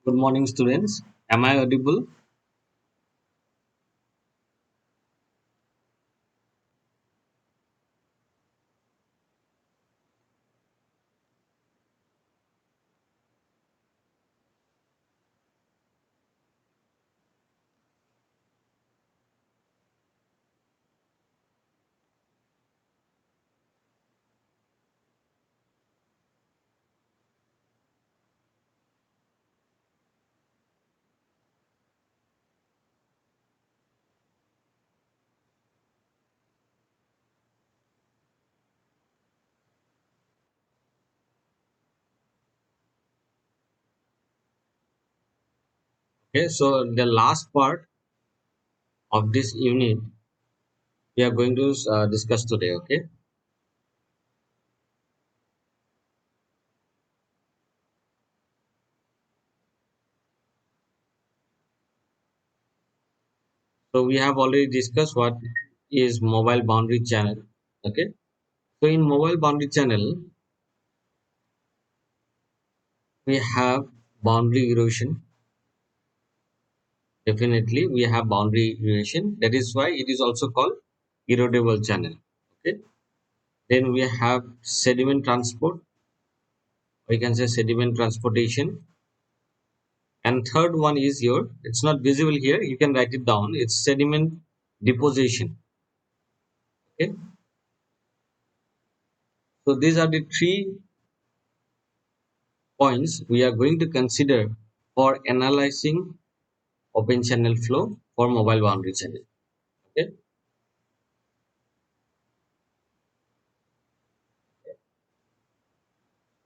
Good morning, students. Am I audible? Okay, so the last part of this unit we are going to discuss today. Okay, so we have already discussed what is mobile boundary channel. Okay, so in mobile boundary channel we have boundary erosion. Definitely, we have boundary erosion. That is why it is also called erodible channel. Okay, then we have sediment transport. We can say sediment transportation. And third one is your, it's not visible here, you can write it down, it's sediment deposition. Okay, so these are the three points we are going to consider for analyzing open channel flow for mobile boundary channel. Okay,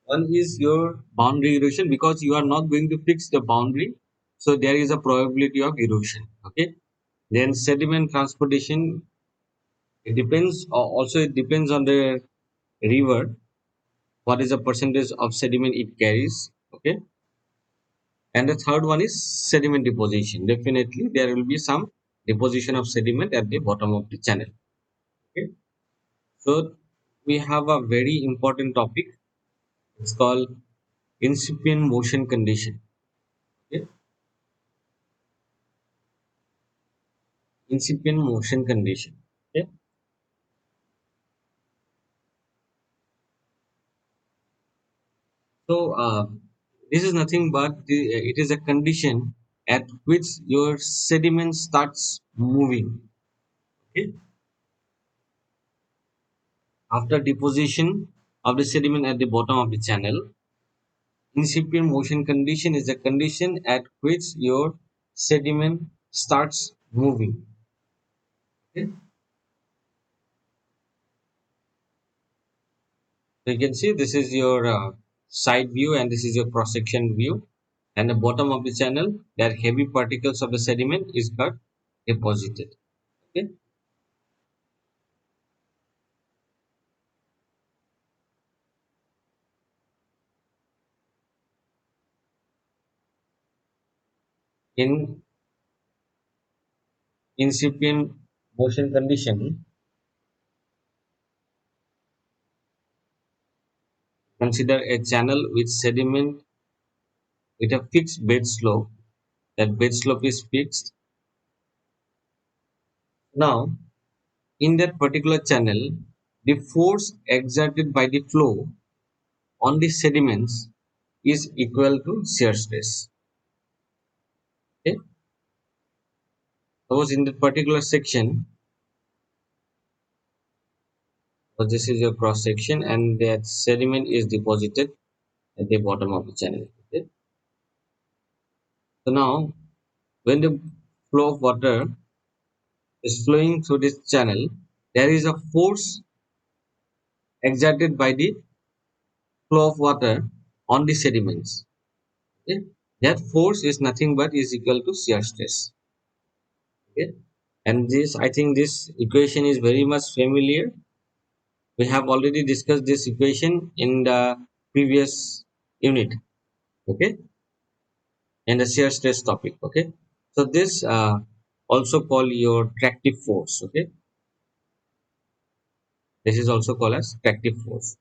one is your boundary erosion, because you are not going to fix the boundary, so there is a probability of erosion. Okay, then sediment transportation, it depends, also it depends on the river, what is the percentage of sediment it carries. Okay, and the third one is sediment deposition. Definitely there will be some deposition of sediment at the bottom of the channel. Okay, so we have a very important topic, it's called incipient motion condition. Okay, incipient motion condition. Okay, so this is nothing but it is a condition at which your sediment starts moving. Okay, after deposition of the sediment at the bottom of the channel, incipient motion condition is the condition at which your sediment starts moving. Okay? So you can see this is your side view and this is your cross section view. And the bottom of the channel, there heavy particles of the sediment is got deposited. Okay? In incipient motion condition, consider a channel with sediment with a fixed bed slope. That bed slope is fixed. Now, in that particular channel, the force exerted by the flow on the sediments is equal to shear stress. Okay, suppose in that particular section, so this is your cross section and that sediment is deposited at the bottom of the channel. Okay, so now when the flow of water is flowing through this channel, there is a force exerted by the flow of water on the sediments. Okay, that force is nothing but is equal to shear stress. Okay, and this, I think this equation is very much familiar. We have already discussed this equation in the previous unit. Okay, in the shear stress topic. Okay, so this also called your tractive force. Okay, this is also called as tractive force.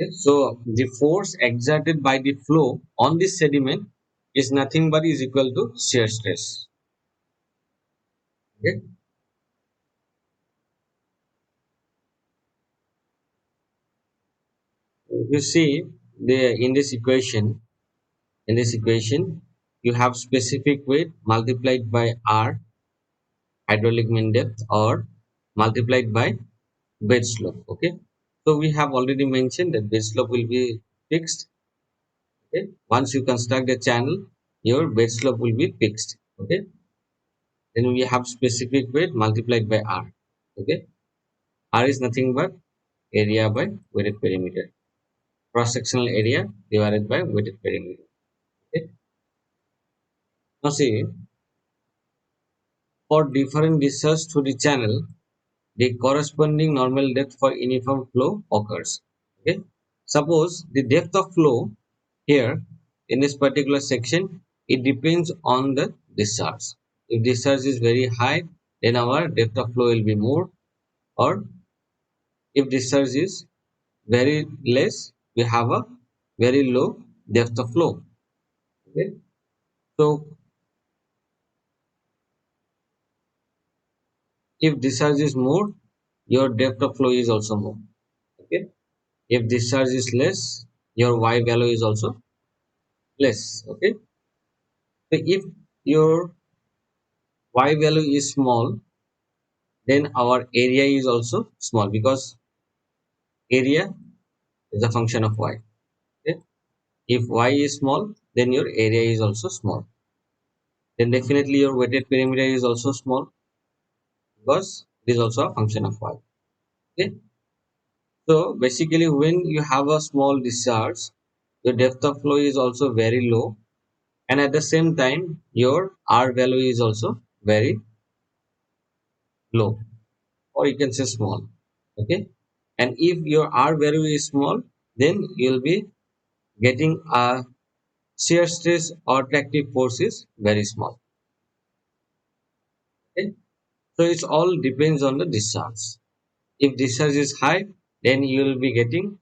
Okay? So the force exerted by the flow on this sediment is nothing but is equal to shear stress. Okay? You see the in this equation you have specific weight multiplied by r hydraulic mean depth or multiplied by bed slope. Okay, so we have already mentioned that bed slope will be fixed. Okay, once you construct a channel your bed slope will be fixed. Okay, then we have specific weight multiplied by r. Okay, r is nothing but area by weighted perimeter, cross sectional area divided by weighted perimeter. Okay, now see, for different discharge through the channel the corresponding normal depth for uniform flow occurs. Okay, suppose the depth of flow here in this particular section, it depends on the discharge. If discharge is very high, then our depth of flow will be more, or if discharge is very less, we have a very low depth of flow. Okay, so if discharge is more, your depth of flow is also more. Okay, if discharge is less, your y value is also less. Okay, so if your y value is small, then our area is also small because area is a function of y. Okay, if y is small, then your area is also small. Then definitely your weighted perimeter is also small because it is also a function of y. Okay, so basically when you have a small discharge, your depth of flow is also very low, and at the same time your r value is also very low, or you can say small. Okay, and if your r value is small, then you'll be getting a shear stress or tractive force is very small. Okay, so it's all depends on the discharge. If discharge is high, then you will be getting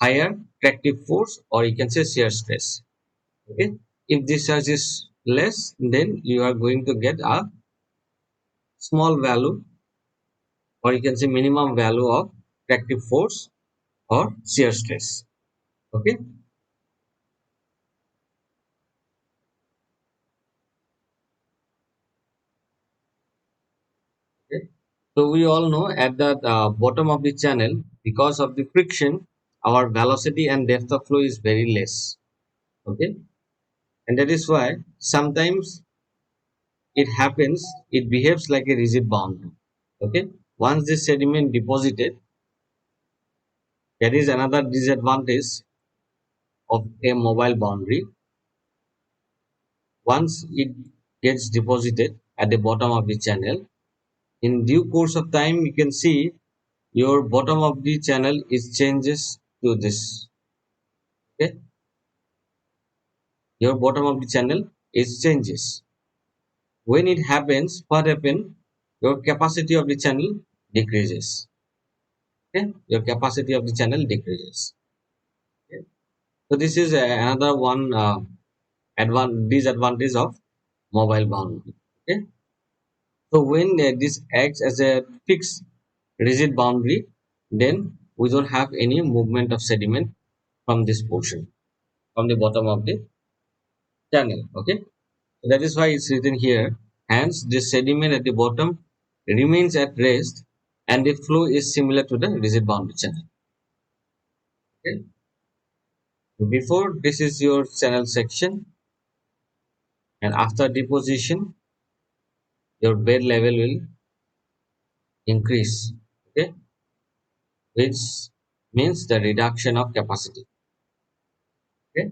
higher tractive force, or you can say shear stress. Okay, if discharge is less, then you are going to get a small value, or you can say minimum value of tractive force or shear stress. Okay, okay. So we all know at the bottom of the channel, because of the friction, our velocity and depth of flow is very less. Okay, and that is why sometimes it happens, it behaves like a rigid boundary. Okay, once this sediment deposited, there is another disadvantage of a mobile boundary. Once it gets deposited at the bottom of the channel, in due course of time you can see your bottom of the channel is changes to this. Okay, your bottom of the channel is changes. When it happens, what happen? Your capacity of the channel decreases. Okay, your capacity of the channel decreases. Okay? So this is another one disadvantage of mobile boundary. Okay, so when this acts as a fixed rigid boundary, then we don't have any movement of sediment from this portion, from the bottom of the channel. Okay, so that is why it's written here. Hence, the sediment at the bottom remains at rest, and the flow is similar to the rigid boundary channel. Okay, before this is your channel section, and after deposition, your bed level will increase. Okay, which means the reduction of capacity. Okay,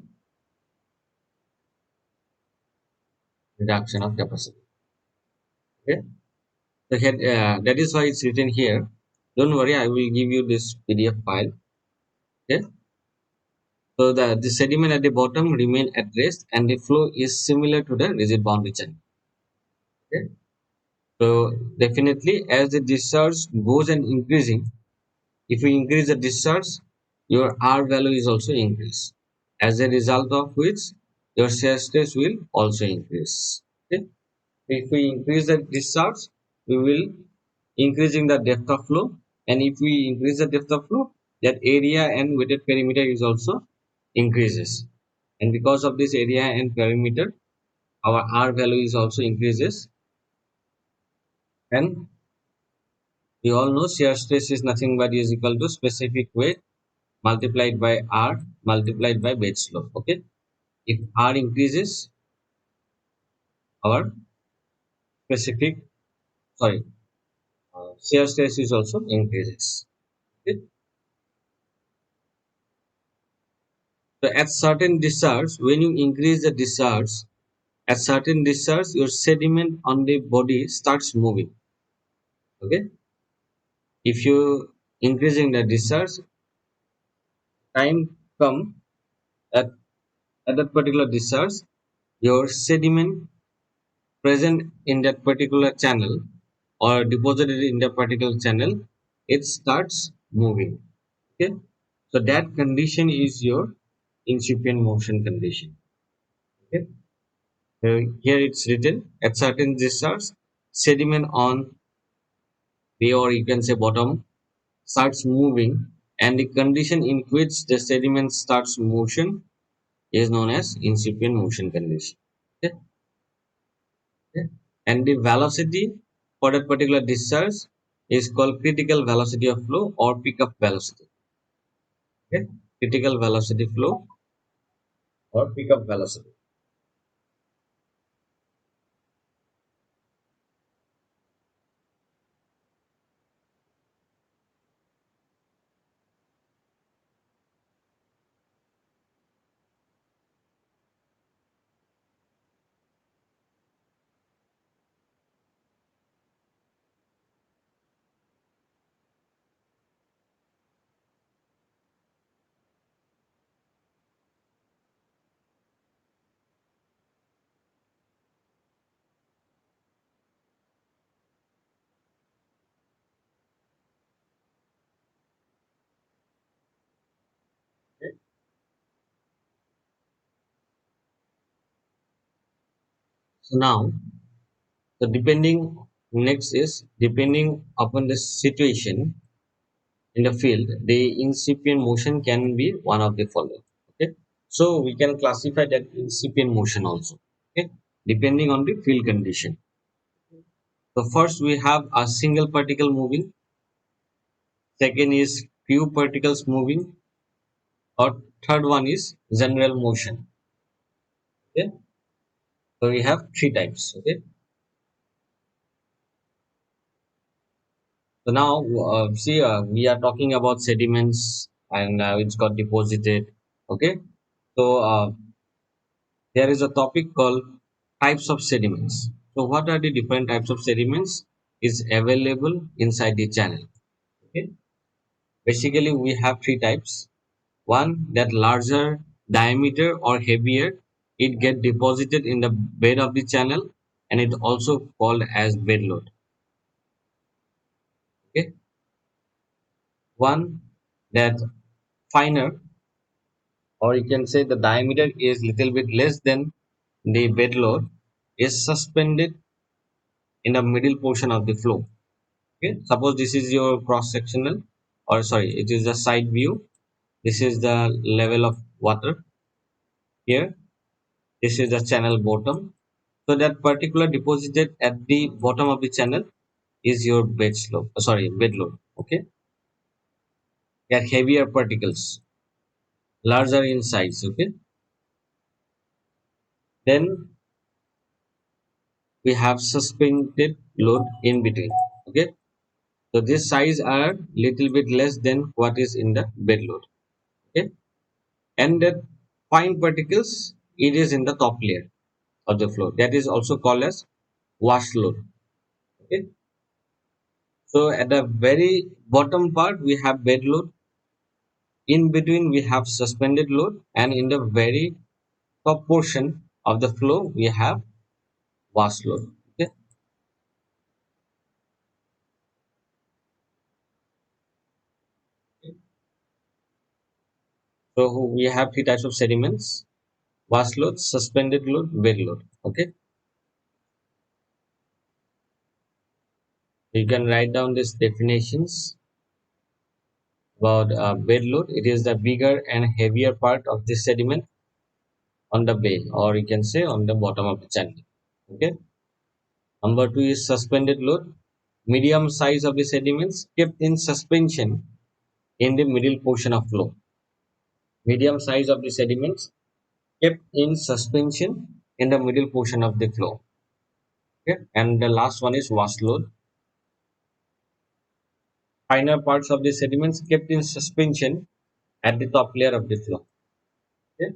reduction of capacity. Okay, so here, that is why it's written here. Don't worry, I will give you this PDF file. Okay, so the sediment at the bottom remain at rest and the flow is similar to the rigid boundary channel. Okay, so definitely as the discharge goes and increasing, if we increase the discharge, your R value is also increased. As a result of which your shear stress will also increase. Okay? If we increase the discharge, we will increasing the depth of flow, and if we increase the depth of flow, that area and weighted perimeter is also increases, and because of this area and perimeter, our R value is also increases. And we all know shear stress is nothing but is equal to specific weight multiplied by R multiplied by bed slope. Okay, if R increases, our specific, sorry, shear stress is also increases. Okay? So at certain discharge, when you increase the discharge, at certain discharge, your sediment on the body starts moving. Okay, if you increasing the discharge, time come at that particular discharge, your sediment present in that particular channel or deposited in that particular channel, it starts moving. Okay, so that condition is your incipient motion condition. Okay, here it's written at certain discharge, sediment on the, or you can say bottom, starts moving, and the condition in which the sediment starts motion is known as incipient motion condition. Okay? Okay? And the velocity for that particular discharge is called critical velocity of flow or pickup velocity. Okay? Critical velocity flow or pickup velocity. Okay? So now, so depending, next is depending upon the situation in the field, the incipient motion can be one of the following. Okay, so we can classify that incipient motion also. Okay, depending on the field condition. So first we have a single particle moving. Second is few particles moving, or third one is general motion. Okay, so we have three types. Okay, so now see, we are talking about sediments and it's got deposited. Okay, so there is a topic called types of sediments. So what are the different types of sediments is available inside the channel? Okay, basically we have three types. One, that larger diameter or heavier, it get deposited in the bed of the channel, and it also called as bed load. Okay, one, that finer, or you can say the diameter is little bit less than the bed load, is suspended in the middle portion of the flow. Okay, suppose this is your cross sectional, or sorry, it is the side view. This is the level of water here. This is the channel bottom. So that particular deposited at the bottom of the channel is your bed slope. Sorry, bed load. Okay, they are heavier particles, larger in size. Okay, then we have suspended load in between. Okay, so this size are little bit less than what is in the bed load. Okay, and that fine particles, it is in the top layer of the flow, that is also called as wash load. Okay, so at the very bottom part we have bed load, in between we have suspended load, and in the very top portion of the flow we have wash load. Okay, So we have three types of sediments: vast load, suspended load, bed load. Okay, you can write down these definitions about bed load. It is the bigger and heavier part of the sediment on the bed, or you can say on the bottom of the channel. Okay. Number two is suspended load, medium size of the sediments kept in suspension in the middle portion of flow. Medium size of the sediments kept in suspension in the middle portion of the flow. Okay. And the last one is vast load, finer parts of the sediments kept in suspension at the top layer of the flow. Okay.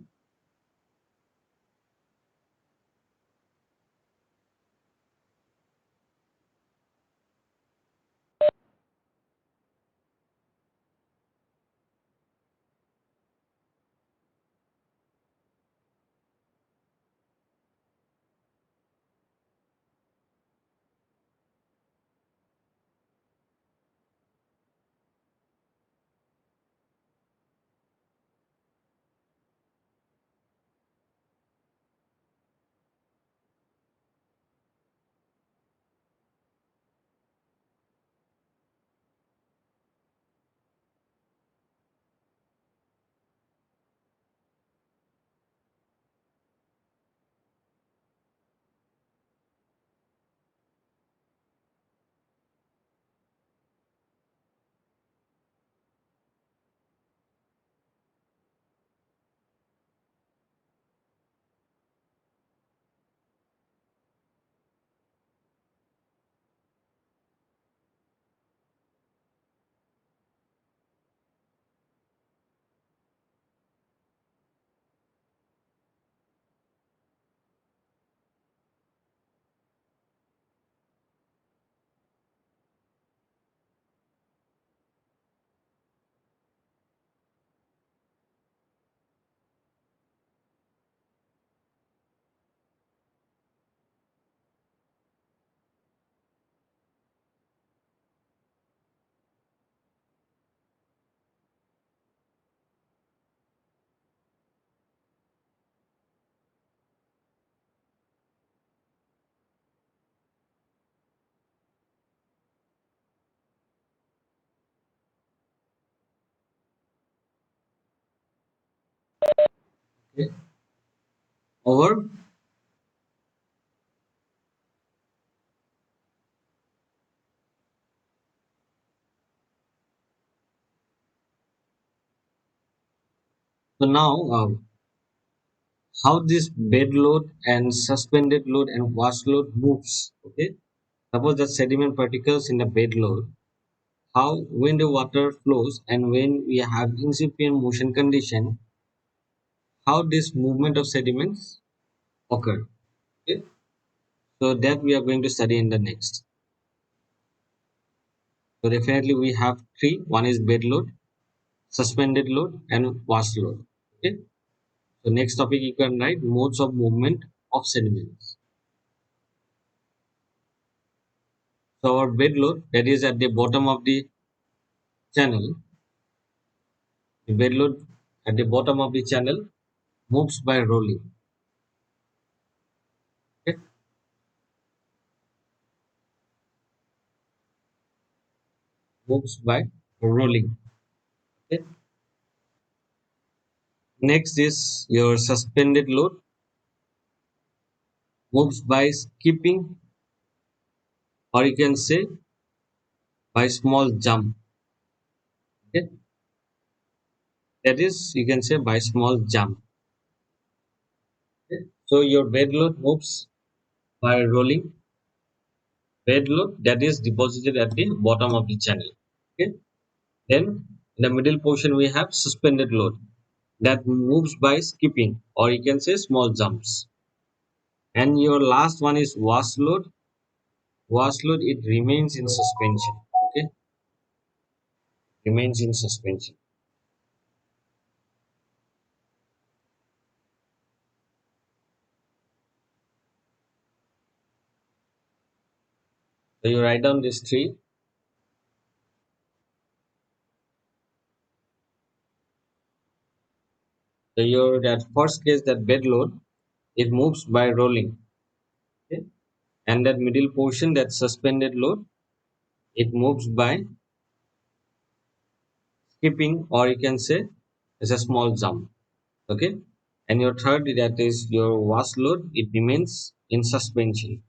Okay. Over. So now, how this bed load and suspended load and vast load moves. Okay. Suppose the sediment particles in the bed load, how when the water flows and when we have incipient motion condition, how this movement of sediments occur. Okay. So that we are going to study in the next. So definitely we have three. One is bed load, suspended load, and vast load. Okay. So next topic you can write modes of movement of sediments. So our bed load that is at the bottom of the channel, the bed load at the bottom of the channel moves by rolling. Okay. Moves by rolling. Okay. Next is your suspended load moves by skipping, or you can say by small jump. Okay. That is you can say by small jump. Okay. So your bed load moves by rolling bed load that is deposited at the bottom of the channel. Okay. Then in the middle portion we have suspended load that moves by skipping, or you can say small jumps. And your last one is vast load. Vast load it remains in suspension. Okay, remains in suspension. So you write down these three. So your that first case, that bed load, it moves by rolling. Okay? And that middle portion, that suspended load, it moves by skipping, or you can say it's a small jump. Okay. And your third, that is your wash load, it remains in suspension.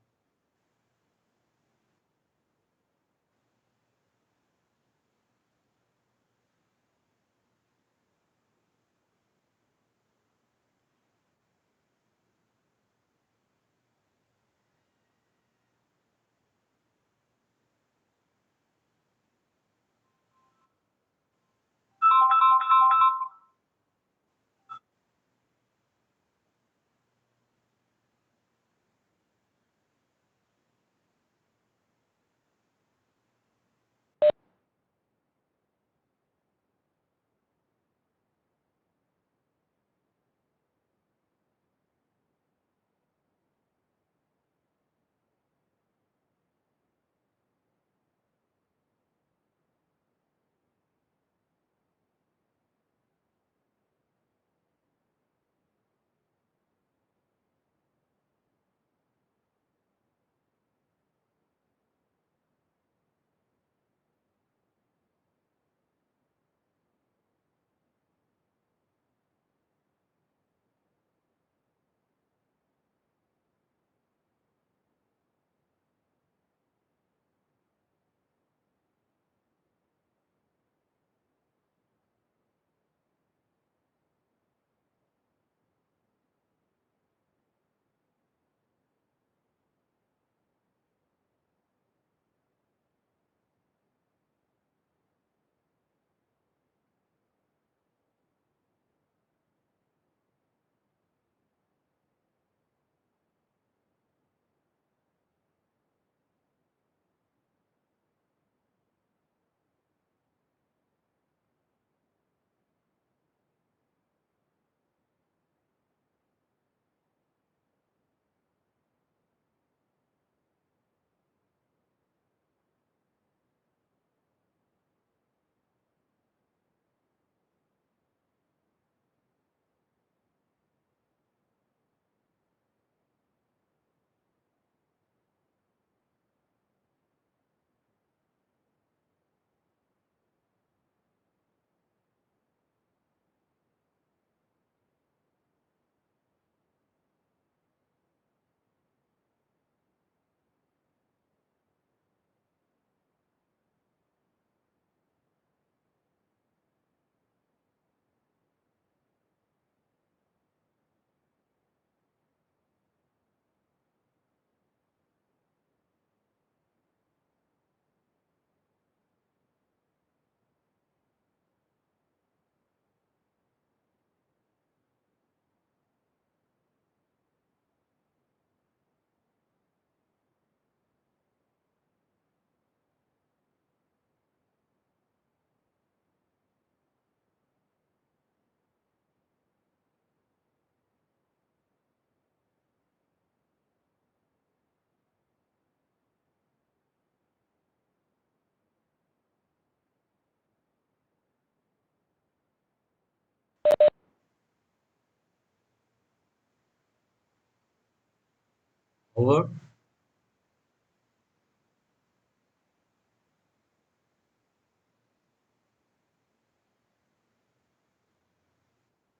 Over.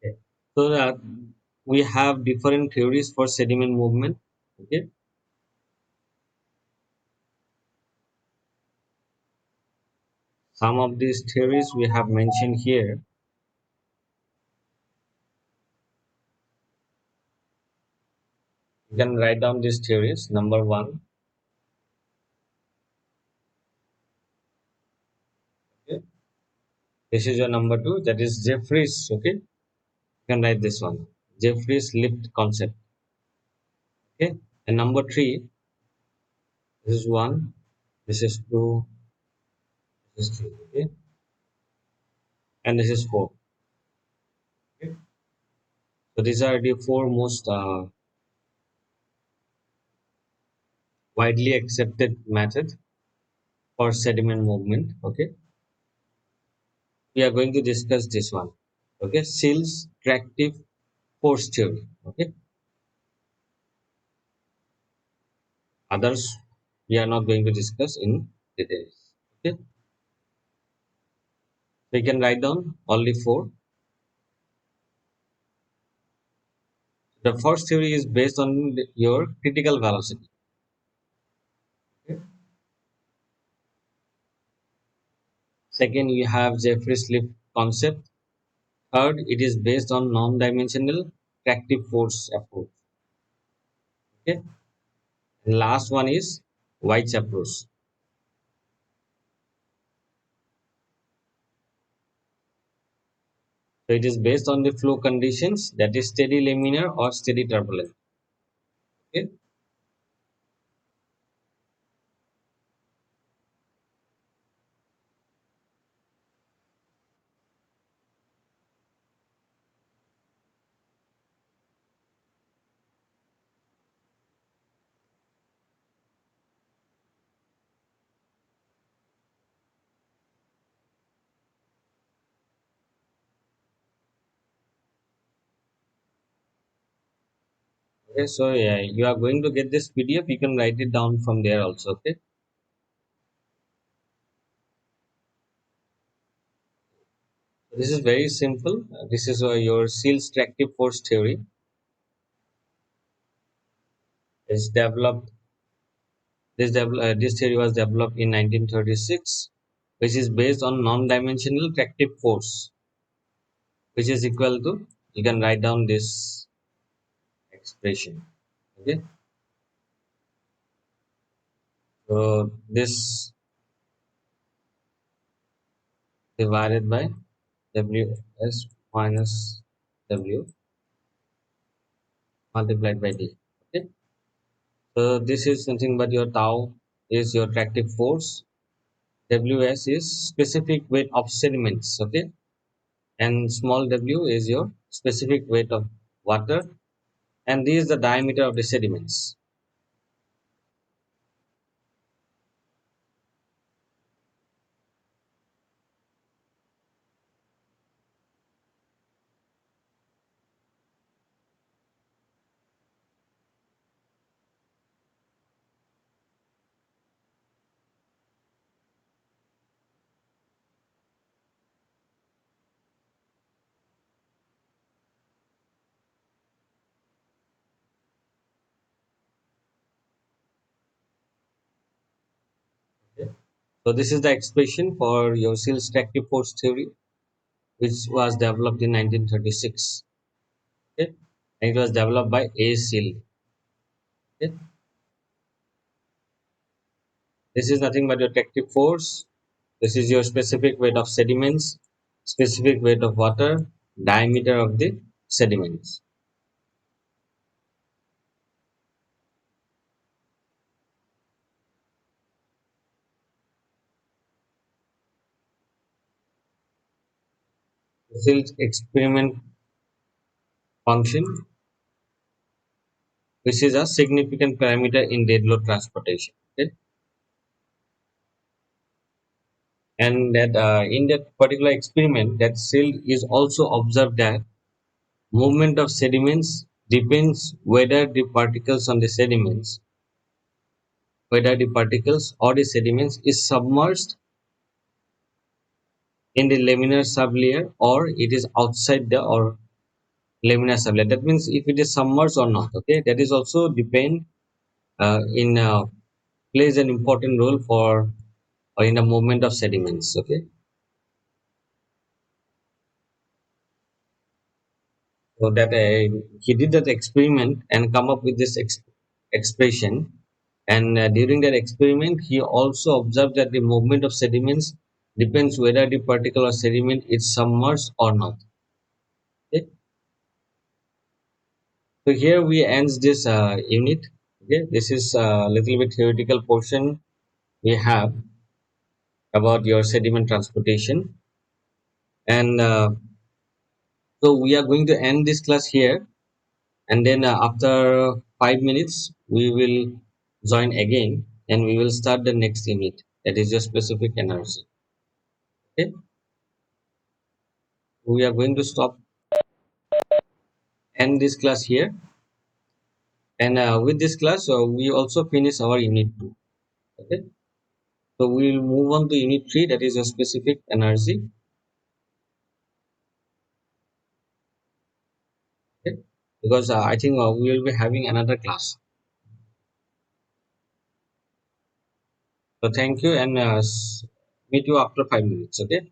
Okay. So that we have different theories for sediment movement. Okay. Some of these theories we have mentioned here. You can write down these theories. Number one. Okay. This is your number two. That is Jeffrey's. Okay. You can write this one. Jeffrey's lift concept. Okay. And number three. This is one. This is two. This is three. Okay. And this is four. Okay. So these are the four most widely accepted method for sediment movement. Okay. We are going to discuss this one. Okay, Seals tractive force theory. Okay, others we are not going to discuss in details. Okay, we can write down only four. The first theory is based on your critical velocity. Okay. Second, you have Jeffrey's lift concept. Third, it is based on non-dimensional tractive force approach. Okay. And last one is White's approach. So it is based on the flow conditions, that is steady laminar or steady turbulent. Okay. Okay. So yeah, you are going to get this PDF. You can write it down from there also. Okay. So this is very simple. This is your Seals tractive force theory. It's developed. This theory was developed in 1936, which is based on non-dimensional tractive force, which is equal to, you can write down this expression. Okay, so this divided by ws minus w multiplied by d. Okay, so this is nothing but your tau is your tractive force, ws is specific weight of sediments. Okay, and small w is your specific weight of water, and this is the diameter of the sediments. Okay. So this is the expression for your Seals tractive force theory, which was developed in 1936. Okay. And it was developed by A. Seal. Okay. This is nothing but your tractive force. This is your specific weight of sediments, specific weight of water, diameter of the sediments. The Seals experiment function, which is a significant parameter in dead load transportation. Okay. And that in that particular experiment, that Seal is also observed that movement of sediments depends whether the particles or the sediments is submerged in the laminar sublayer or it is outside the or laminar sublayer. That means if it is submerged or not. Okay, that is also depend in plays an important role for in the movement of sediments. Okay, so that he did that experiment and come up with this expression, and during that experiment he also observed that the movement of sediments depends whether the particle or sediment is submerged or not. Okay? So here we ends this unit. Okay, this is a little bit theoretical portion we have about your sediment transportation, and so we are going to end this class here, and then after 5 minutes we will join again and we will start the next unit, that is your specific energy. Okay. We are going to stop end this class here, and with this class we also finish our unit 2. Okay, so we will move on to unit 3, that is a specific energy. Okay, because I think we will be having another class. So thank you, and meet you after 5 minutes. Okay.